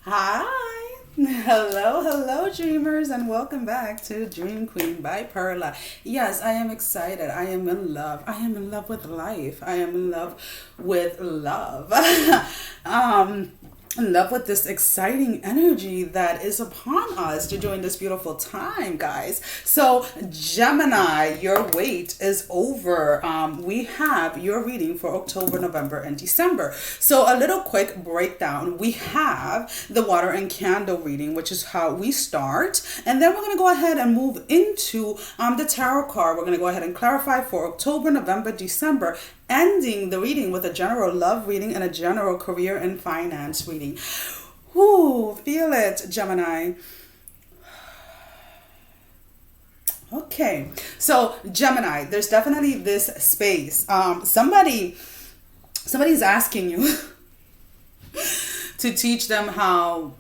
Hi. Hello, dreamers, and welcome back to Dream Queen by Perla. Yes, I am excited. I am in love. I am in love with life. I am in love with love. um, in love with this exciting energy that is upon us during this beautiful time, guys. So, Gemini, your wait is over. We have your reading for October, November, and December. So, a little quick breakdown. We have the water and candle reading, which is how we start. And then we're going to go ahead and move into the tarot card. We're going to go ahead and clarify for October, November, December, ending the reading with a general love reading and a general career and finance reading. Ooh, feel it, Gemini. Okay, so Gemini, there's definitely this space. Somebody's asking you to teach them how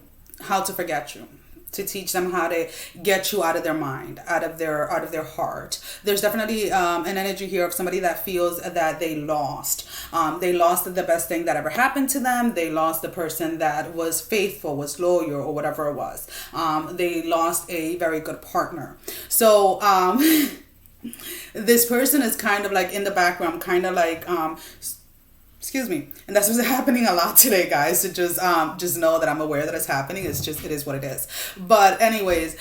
to forget you, to teach them how to get you out of their mind, out of their heart. There's definitely an energy here of somebody that feels that they lost. They lost the best thing that ever happened to them. They lost the person that was faithful, was loyal, or whatever it was. They lost a very good partner. So this person is kind of like in the background, kind of like excuse me. And that's what's happening a lot today, guys. So just know that I'm aware that it's happening. It is what it is. But anyways,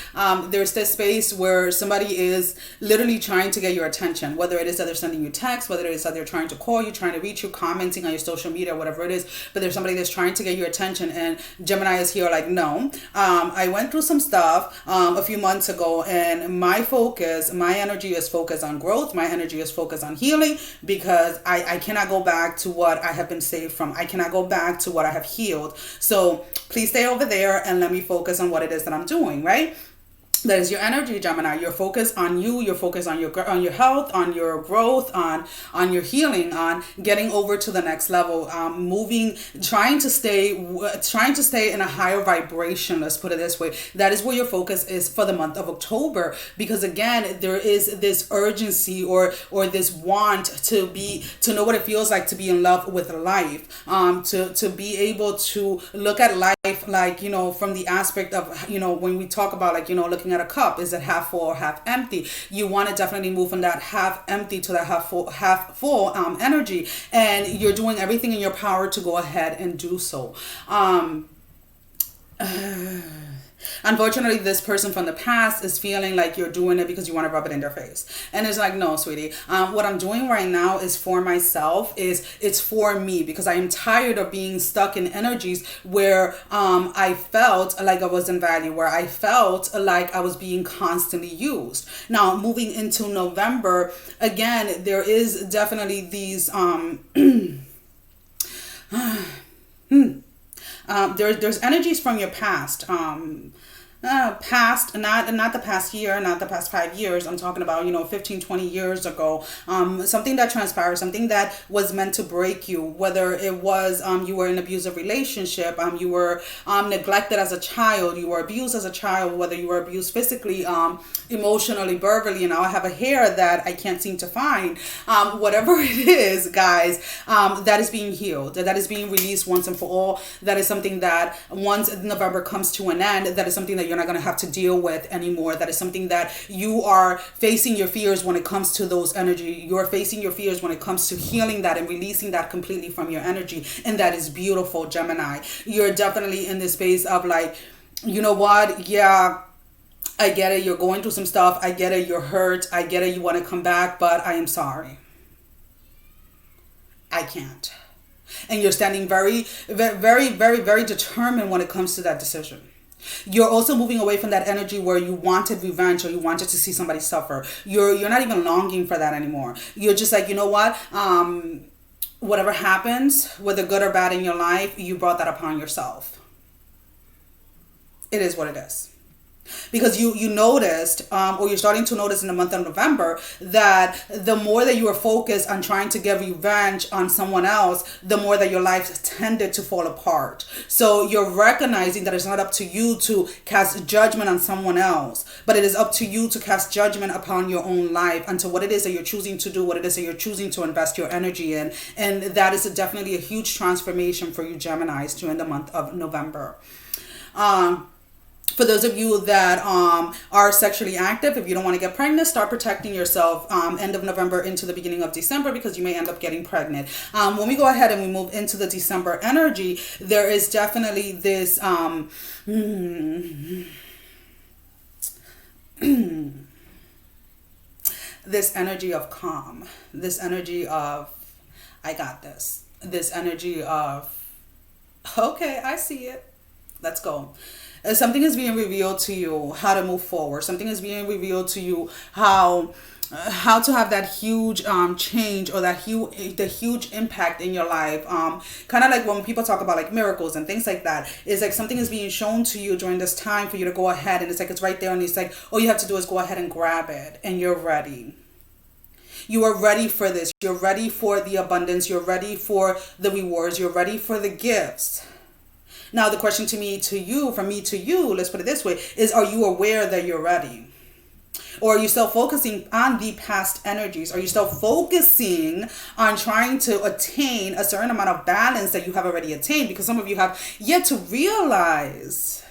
there's this space where somebody is literally trying to get your attention, whether it is that they're sending you text, whether it is that they're trying to call you, trying to reach you, commenting on your social media, whatever it is. But there's somebody that's trying to get your attention, and Gemini is here like, no. I went through some stuff a few months ago, and my energy is focused on growth. My energy is focused on healing, because I cannot go back to what I have been saved from. I cannot go back to what I have healed. So please stay over there and let me focus on what it is that I'm doing, right? That is your energy, Gemini. You're focused on you. You're focused on your health, on your growth, on your healing, on getting over to the next level, moving, trying to stay in a higher vibration. Let's put it this way. That is where your focus is for the month of October, because again, there is this urgency or this want to know what it feels like to be in love with life, to be able to look at life like, from the aspect of, when we talk about like, looking at a cup, is it half full or half empty? You want to definitely move from that half empty to that half full energy, and you're doing everything in your power to go ahead and do so. Unfortunately, this person from the past is feeling like you're doing it because you want to rub it in their face. And it's like, no, sweetie. What I'm doing right now is for myself. It's for me, because I am tired of being stuck in energies where I felt like I wasn't valued, where I felt like I was being constantly used. Now, moving into November, again, there is definitely these there's energies from your past. Past, not the past year, not the past 5 years. I'm talking about, 15, 20 years ago. Something that transpired, something that was meant to break you, whether it was you were in an abusive relationship, you were neglected as a child, you were abused as a child, whether you were abused physically, emotionally, verbally, and now I have a hair that I can't seem to find. Whatever it is, guys, that is being healed, that is being released once and for all. That is something that once November comes to an end, that is something that you're not going to have to deal with anymore. That is something that you are facing your fears when it comes to those energy. You're facing your fears when it comes to healing that and releasing that completely from your energy. And that is beautiful, Gemini. You're definitely in this space of like, you know what? Yeah, I get it. You're going through some stuff. I get it. You're hurt. I get it. You want to come back, but I am sorry. I can't. And you're standing very, very, very, very determined when it comes to that decision. You're also moving away from that energy where you wanted revenge or you wanted to see somebody suffer. You're not even longing for that anymore. You're just like, you know what? Whatever happens, whether good or bad in your life, you brought that upon yourself. It is what it is. Because you noticed, or you're starting to notice in the month of November, that the more that you are focused on trying to get revenge on someone else, the more that your life tended to fall apart. So you're recognizing that it's not up to you to cast judgment on someone else, but it is up to you to cast judgment upon your own life, onto what it is that you're choosing to do, what it is that you're choosing to invest your energy in. And that is definitely a huge transformation for you Geminis during the month of November. For those of you that are sexually active, if you don't want to get pregnant, start protecting yourself end of November into the beginning of December, because you may end up getting pregnant. When we go ahead and we move into the December energy, there is definitely this this energy of calm, this energy of I got this energy of okay, I see it, let's go. Something is being revealed to you how to move forward. Something is being revealed to you how to have that huge change, or that the huge impact in your life. Kind of like when people talk about like miracles and things like that. It's like something is being shown to you during this time for you to go ahead, and it's like it's right there, and it's like all you have to do is go ahead and grab it, and you're ready. You are ready for this. You're ready for the abundance. You're ready for the rewards. You're ready for the gifts. Now, the question from me to you, let's put it this way, is are you aware that you're ready? Or are you still focusing on the past energies? Are you still focusing on trying to attain a certain amount of balance that you have already attained? Because some of you have yet to realize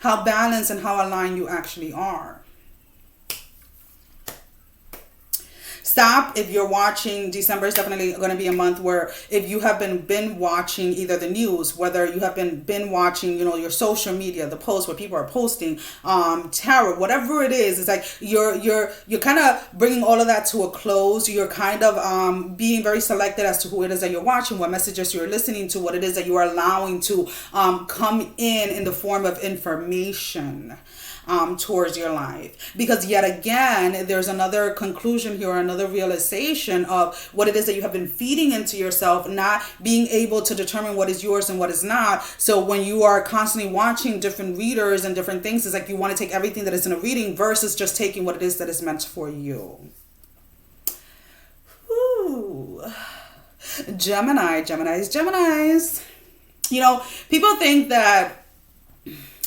how balanced and how aligned you actually are. Stop if you're watching. December is definitely going to be a month where if you have been watching either the news, whether you have been watching, your social media, the posts where people are posting, tarot, whatever it is, it's like you're kind of bringing all of that to a close. You're kind of being very selected as to who it is that you're watching, what messages you're listening to, what it is that you are allowing to come in the form of information towards your life. Because yet again, there's another conclusion here, another realization of what it is that you have been feeding into yourself, not being able to determine what is yours and what is not. So when you are constantly watching different readers and different things, it's like you want to take everything that is in a reading versus just taking what it is that is meant for you. Ooh. Geminis. People think that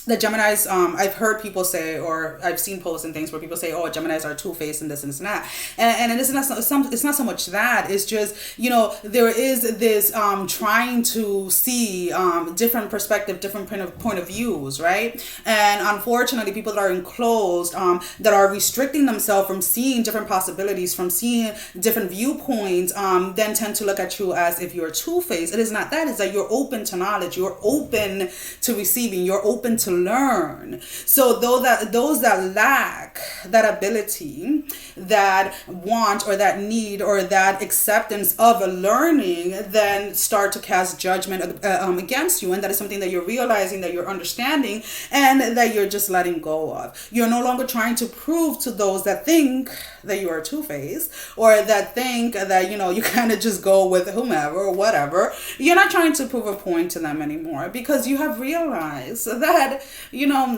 the Geminis, I've heard people say, or I've seen posts and things where people say, oh, Geminis are two-faced and this and that. And it's not so much that. It's just, there is this trying to see different perspective, different point of views, right? And unfortunately, people that are enclosed, that are restricting themselves from seeing different possibilities, from seeing different viewpoints, then tend to look at you as if you're two-faced. It is not that. It's that you're open to knowledge. You're open to receiving. You're open to learn. So those that lack that ability, that want or that need or that acceptance of learning, then start to cast judgment against you. And that is something that you're realizing, that you're understanding, and that you're just letting go of. You're no longer trying to prove to those that think that you are two-faced, or that think that, you kind of just go with whomever or whatever. You're not trying to prove a point to them anymore, because you have realized that,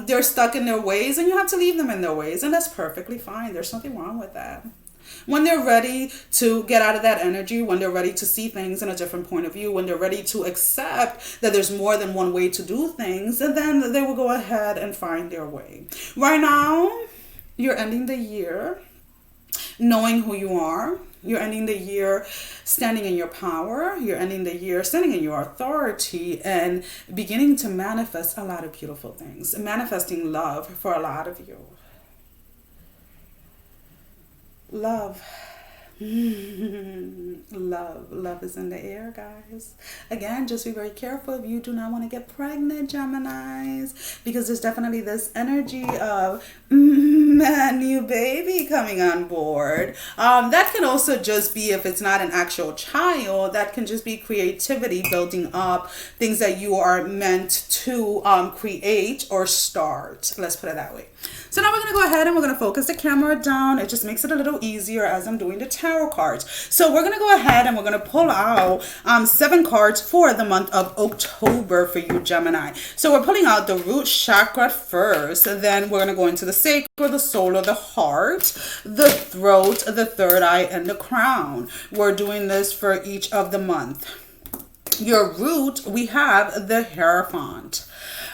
they're stuck in their ways, and you have to leave them in their ways. And that's perfectly fine. There's nothing wrong with that. When they're ready to get out of that energy, when they're ready to see things in a different point of view, when they're ready to accept that there's more than one way to do things, and then they will go ahead and find their way. Right now, you're ending the year knowing who you are. You're ending the year standing in your power. You're ending the year standing in your authority and beginning to manifest a lot of beautiful things. Manifesting love for a lot of you. Love. Love is in the air, guys. Again, just be very careful if you do not want to get pregnant, Geminis, because there's definitely this energy of a new baby coming on board. That can also just be, if it's not an actual child, that can just be creativity building up, things that you are meant to create or start. Let's put it that way. So now we're going to go ahead and we're going to focus the camera down. It just makes it a little easier as I'm doing the tarot cards. So we're going to go ahead and we're going to pull out 7 cards for the month of October for you, Gemini. So we're pulling out the root chakra first. Then we're going to go into the sacral, the solar, the heart, the throat, the third eye, and the crown. We're doing this for each of the month. Your root, we have the Hierophant.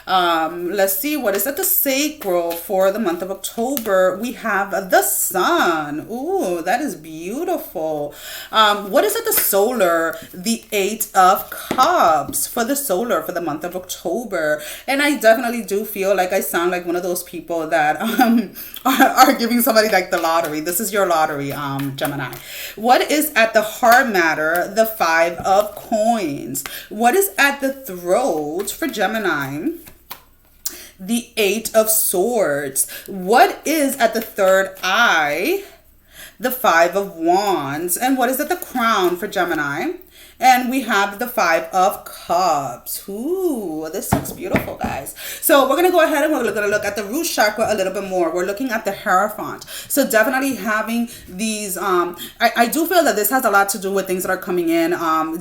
Let's see, what is at the sacral for the month of October? We have the sun. Ooh, that is beautiful. What is at the solar? The 8 of Cups for the solar for the month of October. And I definitely do feel like I sound like one of those people that are giving somebody like the lottery. This is your lottery, Gemini. What is at the heart matter? The 5 of Coins. What is at the throat for Gemini? The 8 of Swords. What is at the third eye? The 5 of Wands. And what is at the crown for Gemini? And we have the 5 of Cups. Ooh, this looks beautiful, guys. So we're going to go ahead and we're going to look at the root chakra a little bit more. We're looking at the Hierophant. So definitely having these, I do feel that this has a lot to do with things that are coming in,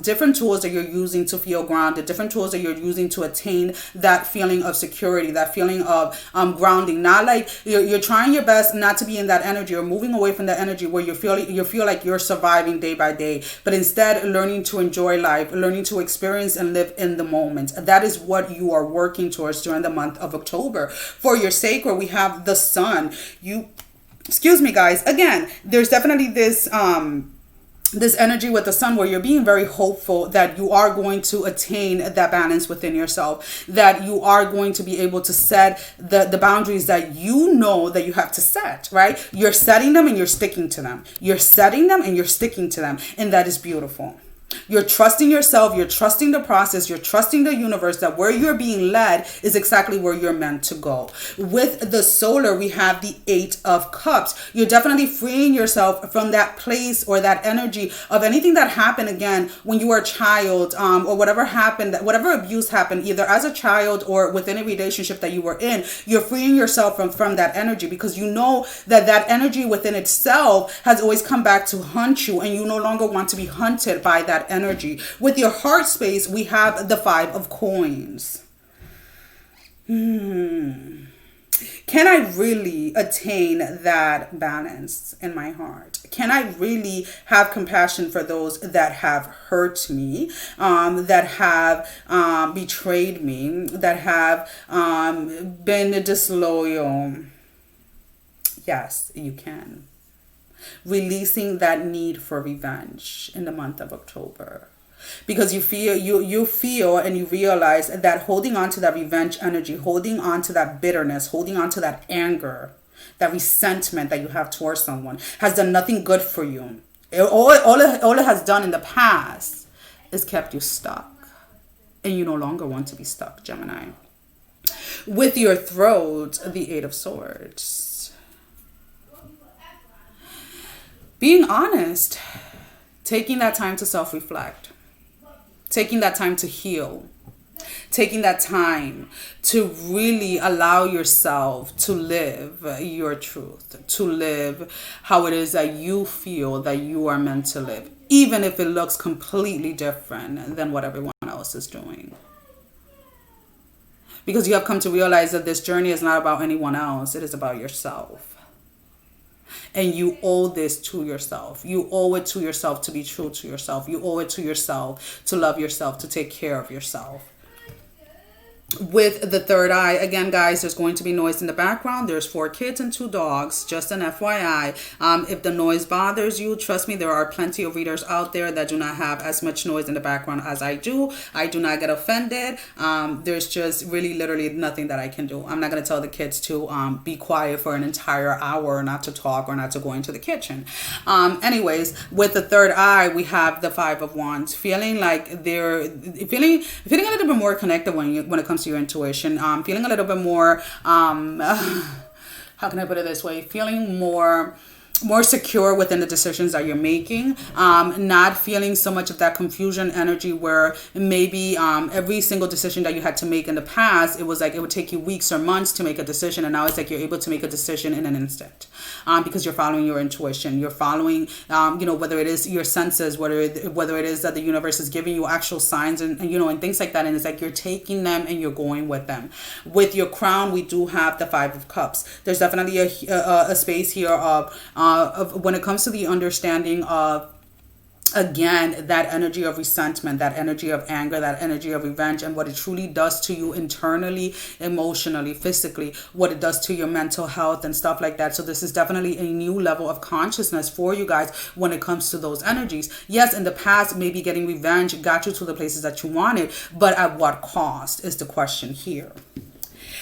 different tools that you're using to feel grounded, different tools that you're using to attain that feeling of security, that feeling of grounding. Not like you're trying your best not to be in that energy or moving away from that energy where you feel like you're surviving day by day, but instead learning to enjoy life, learning to experience and live in the moment. That is what you are working towards during the month of October. For your sacral, we have the sun. Excuse me, guys. Again, there's definitely this energy with the sun where you're being very hopeful that you are going to attain that balance within yourself, that you are going to be able to set the boundaries that you know that you have to set, right? You're setting them and you're sticking to them. You're setting them and you're sticking to them. And that is beautiful. You're trusting yourself, you're trusting the process, you're trusting the universe that where you're being led is exactly where you're meant to go. With the solar, we have the 8 of Cups. You're definitely freeing yourself from that place or that energy of anything that happened again when you were a child, or whatever happened, whatever abuse happened, either as a child or within a relationship that you were in. You're freeing yourself from that energy because you know that that energy within itself has always come back to hunt you, and you no longer want to be hunted by that energy. With your heart space, we have the 5 of Coins. Can I really attain that balance in my heart? Can I really have compassion for those that have hurt me, that have betrayed me, that have been disloyal? Yes, you can. Releasing that need for revenge in the month of October, because you feel and you realize that holding on to that revenge energy, holding on to that bitterness, holding on to that anger, that resentment that you have towards someone has done nothing good for you. All it has done in the past is kept you stuck, and you no longer want to be stuck, Gemini. With your throat, the 8 of Swords. Being honest, taking that time to self-reflect, taking that time to heal, taking that time to really allow yourself to live your truth, to live how it is that you feel that you are meant to live, even if it looks completely different than what everyone else is doing. Because you have come to realize that this journey is not about anyone else, it is about yourself. And you owe this to yourself. You owe it to yourself to be true to yourself. You owe it to yourself to love yourself, to take care of yourself. With the third eye, again, guys, there's going to be noise in the background. There's 4 kids and 2 dogs, just an FYI. If the noise bothers you, trust me, there are plenty of readers out there that do not have as much noise in the background as I do. I do not get offended. There's just really literally nothing that I can do. I'm not going to tell the kids to be quiet for an entire hour, not to talk or not to go into the kitchen. Anyways, with the third eye, we have the 5 of Wands, feeling like they're feeling a little bit more connected when it comes to your intuition, feeling a little bit more how can I put it this way, feeling more more secure within the decisions that you're making, not feeling so much of that confusion energy where maybe every single decision that you had to make in the past, it was like it would take you weeks or months to make a decision, and now it's like you're able to make a decision in an instant, because you're following your intuition, you're following whether it is your senses, whether it is that the universe is giving you actual signs and and things like that, and it's like you're taking them and you're going with them. With your crown, we do have the Five of Cups. There's definitely a space here of when it comes to the understanding of, again, that energy of resentment, that energy of anger, that energy of revenge, and what it truly does to you internally, emotionally, physically, what it does to your mental health and stuff like that. So this is definitely a new level of consciousness for you guys when it comes to those energies. Yes, in the past, maybe getting revenge got you to the places that you wanted, but at what cost is the question here.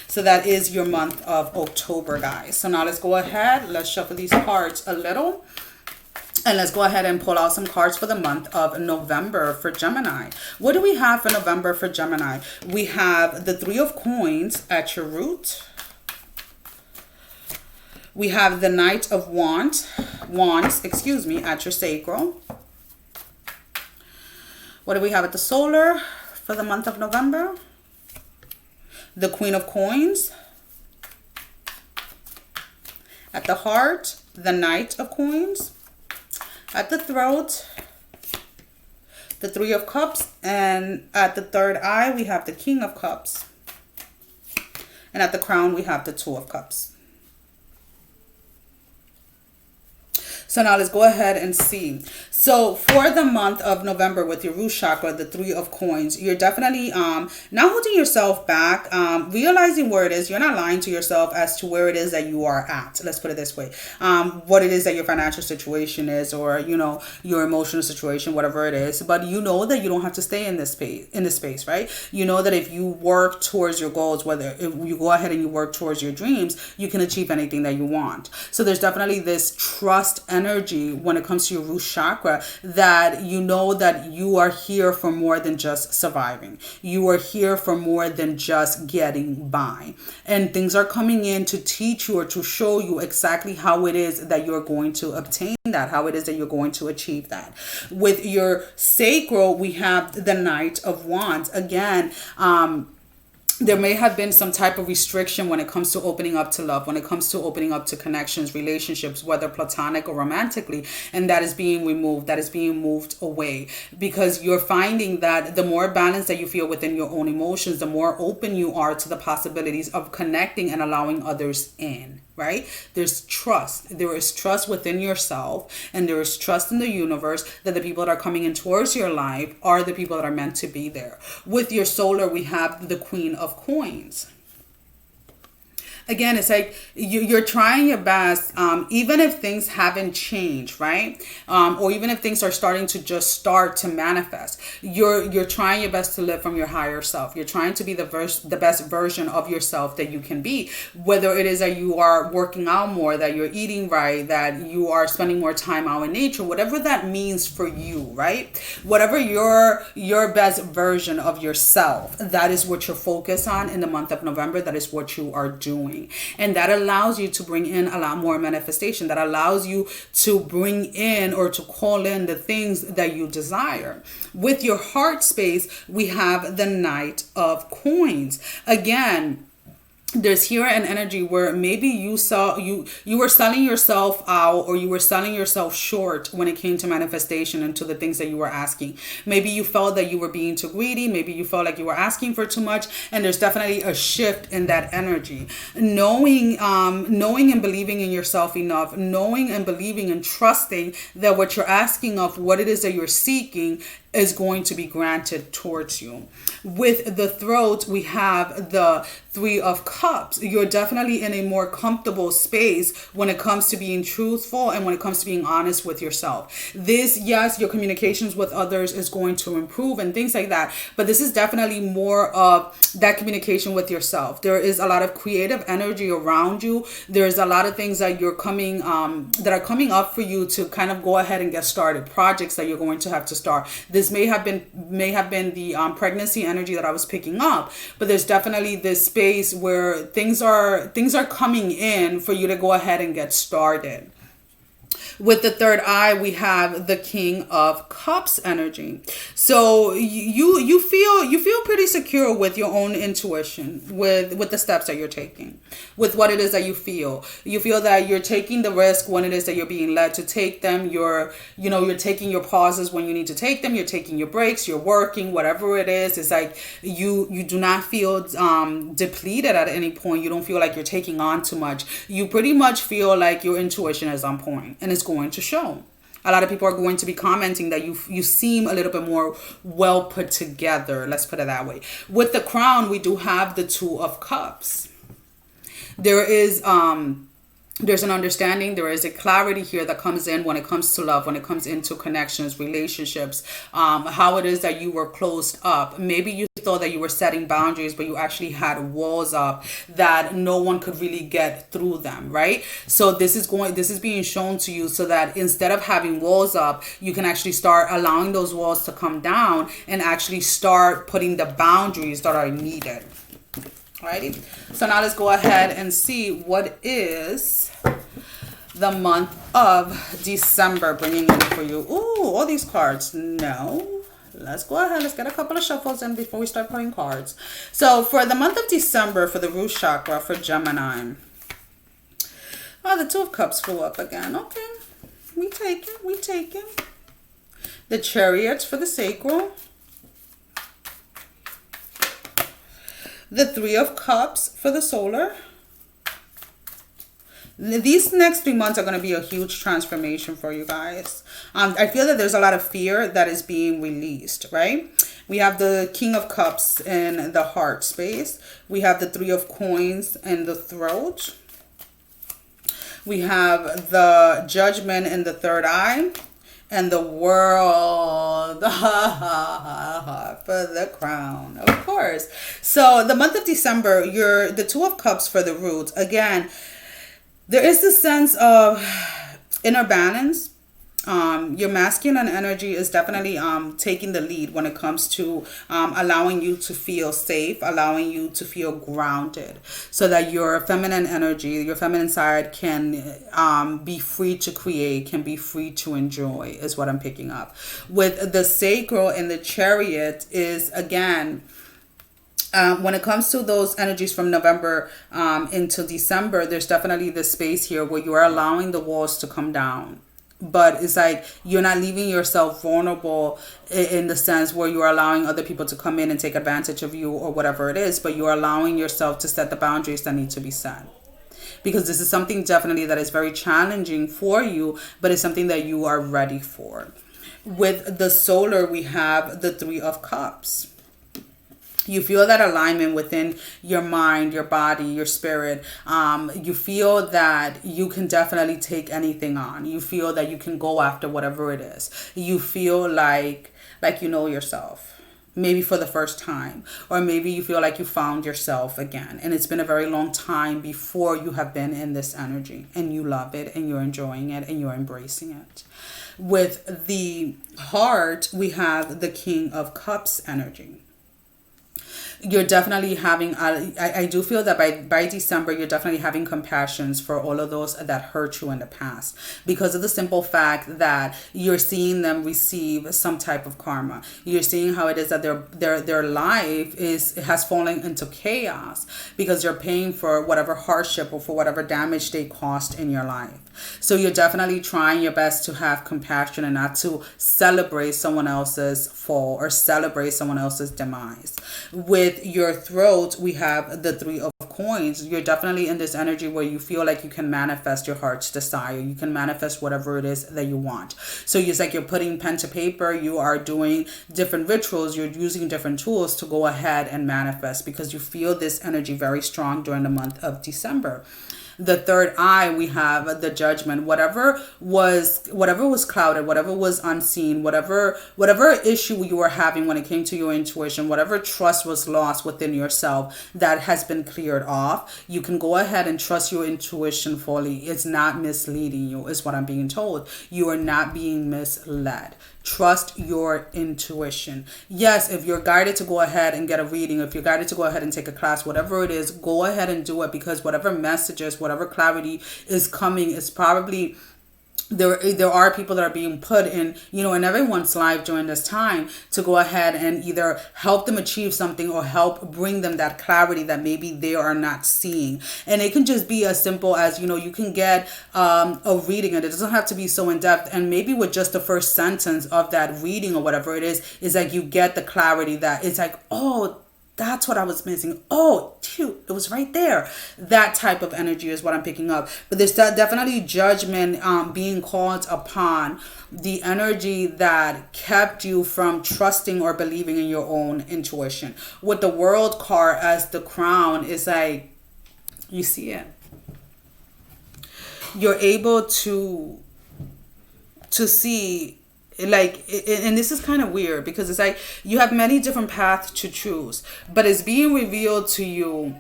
So that is your month of October, guys. So now let's go ahead. Let's shuffle these cards a little. And let's go ahead and pull out some cards for the month of November for Gemini. What do we have for November for Gemini? We have the Three of Coins at your root. We have the Knight of Wands, at your sacral. What do we have at the solar for the month of November? The Queen of Coins. At the heart, the Knight of Coins. At the throat, the Three of Cups. And at the third eye, we have the King of Cups. And at the crown, we have the Two of Cups. So now let's go ahead and see. So for the month of November with your root chakra, the Three of Coins, you're definitely not holding yourself back, realizing where it is. You're not lying to yourself as to where it is that you are at. Let's put it this way. What it is that your financial situation is, or, your emotional situation, whatever it is. But you know that you don't have to stay in this space, right? You know that if you work towards your goals, if you go ahead and you work towards your dreams, you can achieve anything that you want. So there's definitely this trust energy when it comes to your root chakra, that you know that you are here for more than just surviving. You are here for more than just getting by. And things are coming in to teach you or to show you exactly how it is that you're going to obtain that, how it is that you're going to achieve that. With your sacral, we have the Knight of Wands. Again, there may have been some type of restriction when it comes to opening up to love, when it comes to opening up to connections, relationships, whether platonic or romantically, and that is being removed, that is being moved away, because you're finding that the more balance that you feel within your own emotions, the more open you are to the possibilities of connecting and allowing others in. Right? There's trust. There is trust within yourself, and there is trust in the universe that the people that are coming in towards your life are the people that are meant to be there. With your solar, we have the Queen of Coins. Again, it's like you're trying your best, even if things haven't changed, right? Or even if things are starting to just start to manifest, you're trying your best to live from your higher self. You're trying to be the best version of yourself that you can be. Whether it is that you are working out more, that you're eating right, that you are spending more time out in nature, whatever that means for you, right? Whatever your best version of yourself, that is what you're focused on in the month of November. That is what you are doing. And that allows you to bring in a lot more manifestation. That allows you to bring in or to call in the things that you desire. With your heart space, we have the Knight of Coins. Again, there's here an energy where maybe you were selling yourself out, or you were selling yourself short when it came to manifestation and to the things that you were asking. Maybe you felt that you were being too greedy. Maybe you felt like you were asking for too much, and there's definitely a shift in that energy. Knowing and believing in yourself enough, knowing and believing and trusting that what you're asking of, what it is that you're seeking, is going to be granted towards you. With the throat, we have the Three of Cups. You're definitely in a more comfortable space when it comes to being truthful and when it comes to being honest with yourself. This, yes, your communications with others is going to improve and things like that, but this is definitely more of that communication with yourself. There is a lot of creative energy around you. There's a lot of things that you're coming that are coming up for you to kind of go ahead and get started. Projects that you're going to have to start. This may have been the pregnancy energy that I was picking up, but there's definitely this space where things are coming in for you to go ahead and get started. With the third eye, we have the King of Cups energy. So you feel pretty secure with your own intuition, with the steps that you're taking, with what it is that you feel. You feel that you're taking the risk when it is that you're being led to take them. You're taking your pauses when you need to take them. You're taking your breaks. You're working, whatever it is. It's like you do not feel depleted at any point. You don't feel like you're taking on too much. You pretty much feel like your intuition is on point, and it's going to show. A lot of people are going to be commenting that you seem a little bit more well put together. Let's put it that way. With the Crown, we do have the Two of Cups. There is there's an understanding, there is a clarity here that comes in when it comes to love, when it comes into connections, relationships, how it is that you were closed up. Maybe you thought that you were setting boundaries, but you actually had walls up that no one could really get through them, right? So this is being shown to you so that instead of having walls up, you can actually start allowing those walls to come down and actually start putting the boundaries that are needed. Alrighty, so now let's go ahead and see what is the month of December bringing in for you. Ooh, all these cards. No, let's go ahead. Let's get a couple of shuffles in before we start putting cards. So for the month of December, for the root chakra, for Gemini. Oh, the Two of Cups flew up again. Okay, we take it. We take it. The Chariot for the sacral. The Three of Cups for the solar. These next 3 months are going to be a huge transformation for you guys. I feel that there's a lot of fear that is being released, right? We have the King of Cups in the heart space. We have the Three of Coins in the throat. We have the Judgment in the third eye. And the World for the Crown, of course. So the month of December, the Two of Cups for the root. Again, there is this sense of inner balance. Your masculine energy is definitely taking the lead when it comes to allowing you to feel safe, allowing you to feel grounded, so that your feminine energy, your feminine side can be free to create, can be free to enjoy, is what I'm picking up. With the sacral and the Chariot is, again, when it comes to those energies from November into December, there's definitely this space here where you are allowing the walls to come down. But it's like you're not leaving yourself vulnerable in the sense where you are allowing other people to come in and take advantage of you or whatever it is, but you're allowing yourself to set the boundaries that need to be set. Because this is something definitely that is very challenging for you, but it's something that you are ready for. With the solar, we have the Three of Cups. You feel that alignment within your mind, your body, your spirit. You feel that you can definitely take anything on. You feel that you can go after whatever it is. You feel like you know yourself, maybe for the first time, or maybe you feel like you found yourself again. And it's been a very long time before you have been in this energy, and you love it, and you're enjoying it, and you're embracing it. With the heart, we have the King of Cups energy. You're definitely having, I do feel that by December, you're definitely having compassions for all of those that hurt you in the past, because of the simple fact that you're seeing them receive some type of karma. You're seeing how it is that their life has fallen into chaos because you're paying for whatever hardship or for whatever damage they caused in your life. So you're definitely trying your best to have compassion and not to celebrate someone else's fall or celebrate someone else's demise. With your throat, we have the Three of Coins. You're definitely in this energy where you feel like you can manifest your heart's desire. You can manifest whatever it is that you want. So it's like you're putting pen to paper. You are doing different rituals. You're using different tools to go ahead and manifest because you feel this energy very strong during the month of December. The third eye, we have the Judgment. Whatever was clouded, whatever was unseen, whatever issue you were having when it came to your intuition, whatever trust was lost within yourself, that has been cleared off. You can go ahead and trust your intuition fully. It's not misleading you, is what I'm being told. You are not being misled. Trust your intuition. Yes, if you're guided to go ahead and get a reading, if you're guided to go ahead and take a class, whatever it is, go ahead and do it, because whatever messages, whatever clarity is coming is probably there are people that are being put in, you know, in everyone's life during this time to go ahead and either help them achieve something or help bring them that clarity that maybe they are not seeing. And it can just be as simple as, you know, you can get a reading, and it doesn't have to be so in depth, and maybe with just the first sentence of that reading or whatever it is like you get the clarity that it's like, oh, that's what I was missing. Oh, shoot, it was right there. That type of energy is what I'm picking up. But there's definitely judgment being called upon the energy that kept you from trusting or believing in your own intuition. With the World card as the Crown, is like, you see it. You're able to see, like, and this is kind of weird because it's like you have many different paths to choose, but it's being revealed to you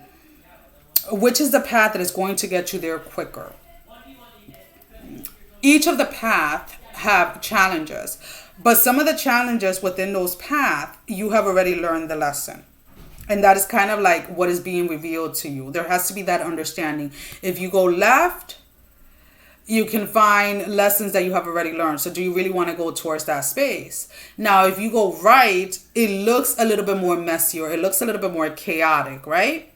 which is the path that is going to get you there quicker. Each of the paths have challenges, but some of the challenges within those paths, you have already learned the lesson. And that is kind of like what is being revealed to you. There has to be that understanding. If you go left, you can find lessons that you have already learned. So do you really want to go towards that space? Now, if you go right, it looks a little bit more messy, or it looks a little bit more chaotic, right?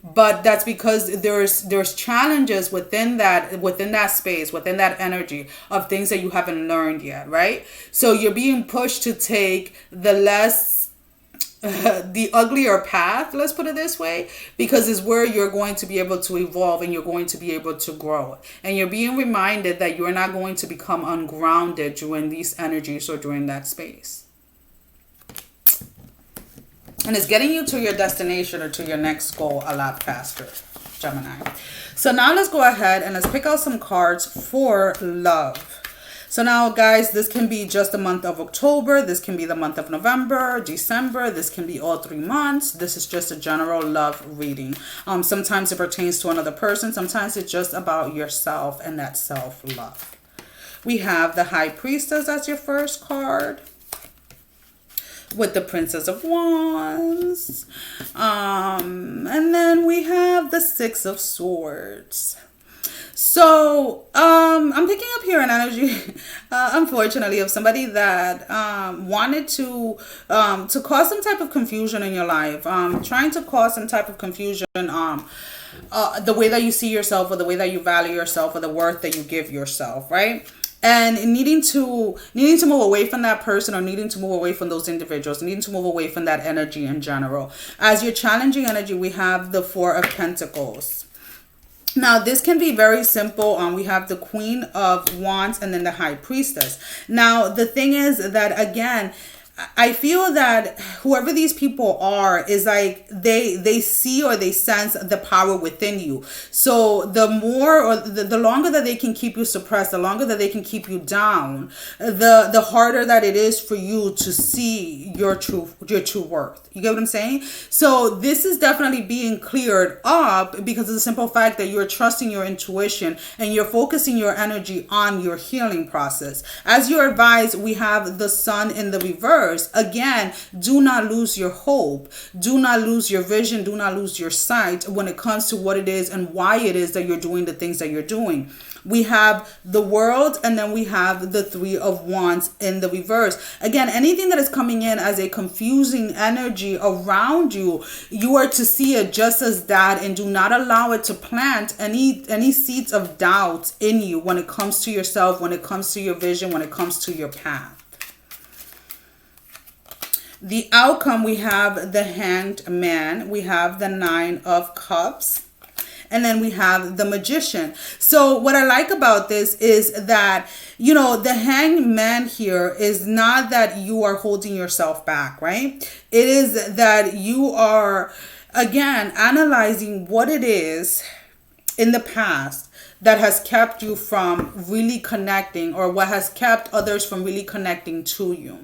But that's because there's challenges within that space, within that energy of things that you haven't learned yet, right? So you're being pushed to take the uglier path, let's put it this way, because it's where you're going to be able to evolve and you're going to be able to grow. And you're being reminded that you're not going to become ungrounded during these energies or during that space. And it's getting you to your destination or to your next goal a lot faster, Gemini. So now let's go ahead and let's pick out some cards for love. So now, guys, this can be just the month of October. This can be the month of November, December. This can be all 3 months. This is just a general love reading. Sometimes it pertains to another person. Sometimes it's just about yourself and that self-love. We have the High Priestess as your first card, with the Princess of Wands. And then we have the Six of Swords. So I'm picking up here an energy, unfortunately, of somebody that wanted to cause some type of confusion in your life, trying to cause some type of confusion, the way that you see yourself, or the way that you value yourself, or the worth that you give yourself, right? And needing to move away from that person, or needing to move away from those individuals, needing to move away from that energy in general. As your challenging energy, we have the Four of Pentacles. Now, this can be very simple. We have the Queen of Wands and then the High Priestess. Now, the thing is that, again, I feel that whoever these people are is like they see or they sense the power within you. So the more or the longer that they can keep you suppressed, the longer that they can keep you down, the harder that it is for you to see your true worth. You get what I'm saying? So this is definitely being cleared up because of the simple fact that you're trusting your intuition and you're focusing your energy on your healing process. As you're advised, we have the Sun in the reverse. Again, do not lose your hope. Do not lose your vision. Do not lose your sight when it comes to what it is and why it is that you're doing the things that you're doing. We have the World, and then we have the Three of Wands in the reverse. Again, anything that is coming in as a confusing energy around you, you are to see it just as that, and do not allow it to plant any seeds of doubt in you when it comes to yourself, when it comes to your vision, when it comes to your path. The outcome, we have the Hanged Man, we have the Nine of Cups, and then we have the Magician. So what I like about this is that, you know, the Hanged Man here is not that you are holding yourself back, right? It is that you are, again, analyzing what it is in the past that has kept you from really connecting, or what has kept others from really connecting to you.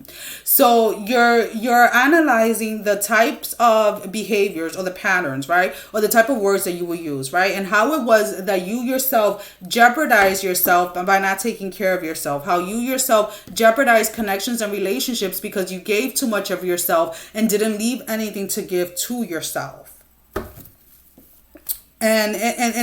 So you're analyzing the types of behaviors or the patterns, right? Or the type of words that you will use, right? And how it was that you yourself jeopardized yourself by not taking care of yourself. How you yourself jeopardized connections and relationships because you gave too much of yourself and didn't leave anything to give to yourself. And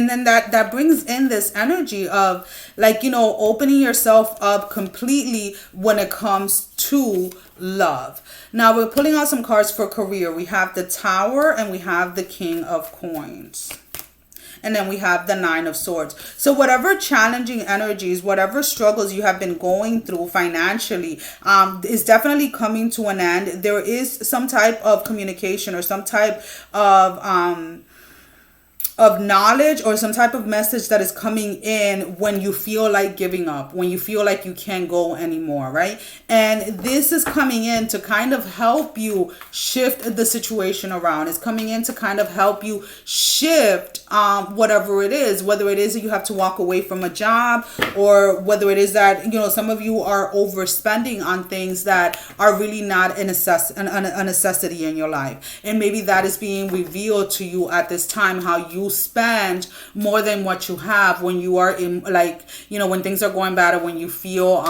then that brings in this energy of, like, you know, opening yourself up completely when it comes to love. Now we're pulling out some cards for career. We have the Tower and we have the King of Coins. And then we have the Nine of Swords. So whatever challenging energies, whatever struggles you have been going through financially, is definitely coming to an end. There is some type of communication or some type of knowledge or some type of message that is coming in when you feel like giving up, when you feel like you can't go anymore, right? And this is coming in to kind of help you shift the situation around. It's coming in to kind of help you shift whatever it is, whether it is that you have to walk away from a job, or whether it is that, you know, some of you are overspending on things that are really not a necessity in your life. And maybe that is being revealed to you at this time, how you spend more than what you have when you are in, like, you know, when things are going bad, or when you feel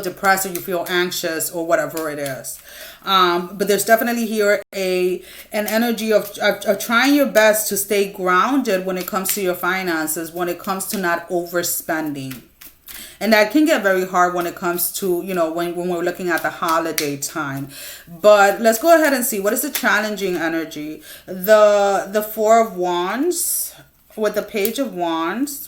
depressed, or you feel anxious, or whatever it is. But there's definitely here an energy of trying your best to stay grounded when it comes to your finances, when it comes to not overspending. And that can get very hard when it comes to, you know, when we're looking at the holiday time. But let's go ahead and see, what is the challenging energy? The Four of Wands with the Page of Wands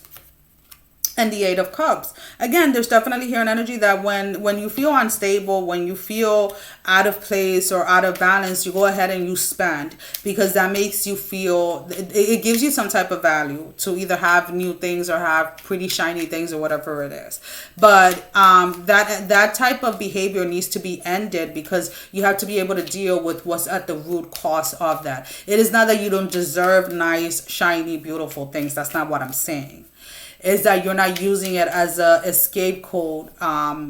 and the Eight of Cups. Again, there's definitely here an energy that when you feel unstable, when you feel out of place or out of balance, you go ahead and you spend, because that makes you feel, it gives you some type of value to either have new things or have pretty shiny things or whatever it is. But that type of behavior needs to be ended, because you have to be able to deal with what's at the root cause of that. It is not that you don't deserve nice, shiny, beautiful things. That's not what I'm saying. Is that you're not using it as a scapegoat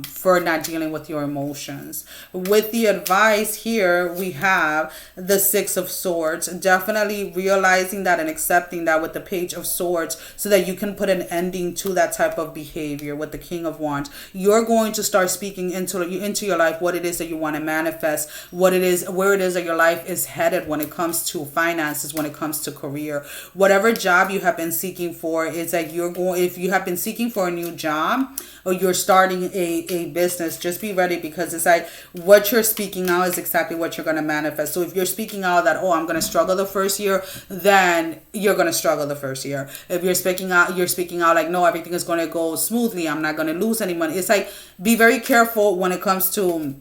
for not dealing with your emotions. With the advice here, we have the Six of Swords. Definitely realizing that and accepting that with the Page of Swords, so that you can put an ending to that type of behavior. With the King of Wands, you're going to start speaking into your life what it is that you want to manifest, what it is, where it is that your life is headed when it comes to finances, when it comes to career. Whatever job you have been seeking for, is like you're going, if you have been seeking for a new job, or you're starting a business, just be ready, because it's like what you're speaking out is exactly what you're going to manifest. So if you're speaking out that, oh, I'm going to struggle the first year, then you're going to struggle the first year. If you're speaking out like, no, everything is going to go smoothly, I'm not going to lose any money. It's like, be very careful when it comes to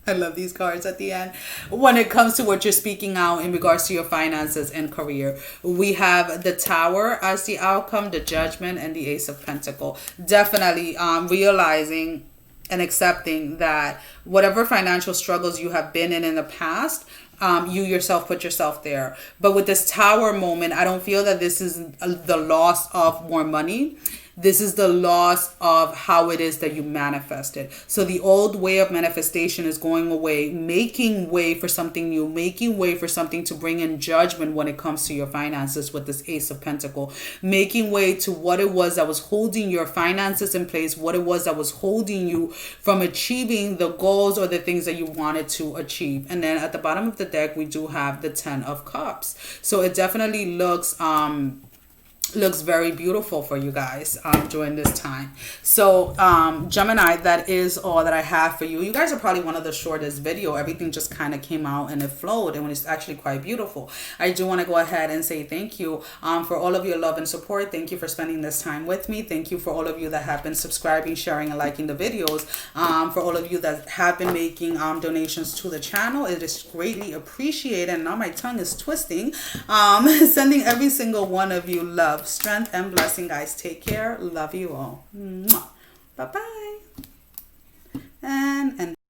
I love these cards at the end. When it comes to what you're speaking out in regards to your finances and career, we have the Tower as the outcome, the Judgment, and the Ace of Pentacles. Definitely realizing and accepting that whatever financial struggles you have been in the past, you yourself put yourself there. But with this Tower moment, I don't feel that this is the loss of more money. This is the loss of how it is that you manifested. So the old way of manifestation is going away, making way for something new, making way for something to bring in judgment when it comes to your finances with this Ace of Pentacles, making way to what it was that was holding your finances in place, what it was that was holding you from achieving the goals or the things that you wanted to achieve. And then at the bottom of the deck, we do have the Ten of Cups. So it definitely looks very beautiful for you guys during this time. So Gemini, that is all that I have for you. You guys are probably one of the shortest video. Everything just kind of came out and it flowed, and it's actually quite beautiful. I do want to go ahead and say thank you for all of your love and support. Thank you for spending this time with me. Thank you for all of you that have been subscribing, sharing, and liking the videos. For all of you that have been making donations to the channel, it is greatly appreciated. And now my tongue is twisting. Sending every single one of you love, strength, and blessing, guys. Take care. Love you all. Bye bye. And